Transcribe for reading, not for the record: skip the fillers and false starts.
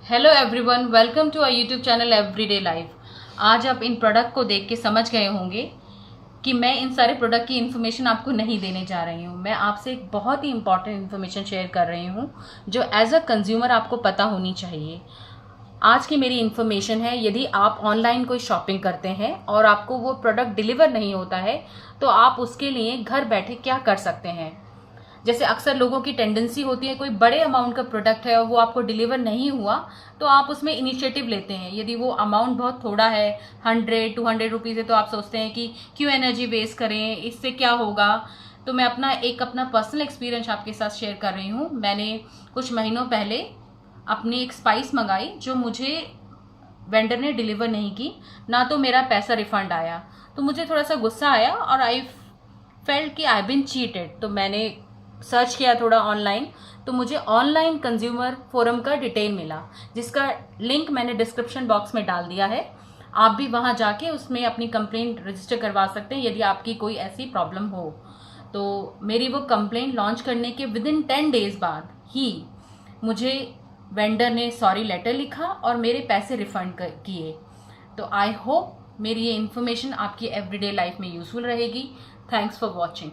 Hello everyone, welcome to our YouTube channel everyday life. आज आप इन product को देख के समझ गए होंगे कि मैं इन सारे प्रोडक्ट की इन्फॉर्मेशन आपको नहीं देने जा रही हूँ। मैं आपसे एक बहुत ही इंपॉर्टेंट इन्फॉर्मेशन शेयर कर रही हूँ जो एज अ कंज्यूमर आपको पता होनी चाहिए। आज की मेरी इन्फॉर्मेशन है, यदि आप ऑनलाइन कोई शॉपिंग करते हैं और आपको वो प्रोडक्ट डिलीवर नहीं होता है तो आप उसके लिए घर बैठे क्या कर सकते हैं। जैसे अक्सर लोगों की टेंडेंसी होती है, कोई बड़े अमाउंट का प्रोडक्ट है और वो आपको डिलीवर नहीं हुआ तो आप उसमें इनिशिएटिव लेते हैं। यदि वो अमाउंट बहुत थोड़ा है, 100-200 रुपीज़ है, तो आप सोचते हैं कि क्यों एनर्जी वेस्ट करें, इससे क्या होगा। तो मैं अपना पर्सनल एक्सपीरियंस आपके साथ शेयर कर रही हूँ। मैंने कुछ महीनों पहले अपनी एक स्पाइस मंगाई जो मुझे वेंडर ने डिलीवर नहीं की, ना तो मेरा पैसा रिफंड आया। तो मुझे थोड़ा सा गुस्सा आया और आई फेल्ट कि आई बिन चीटेड। तो मैंने सर्च किया थोड़ा ऑनलाइन, तो मुझे ऑनलाइन कंज्यूमर फोरम का डिटेल मिला, जिसका लिंक मैंने डिस्क्रिप्शन बॉक्स में डाल दिया है। आप भी वहां जाके उसमें अपनी कंप्लेंट रजिस्टर करवा सकते हैं यदि आपकी कोई ऐसी प्रॉब्लम हो। तो मेरी वो कंप्लेंट लॉन्च करने के विद इन 10 डेज बाद ही मुझे वेंडर ने सॉरी लेटर लिखा और मेरे पैसे रिफंड किए। तो आई होप मेरी ये इन्फॉर्मेशन आपकी एवरीडे लाइफ में यूजफुल रहेगी। Thanks for watching.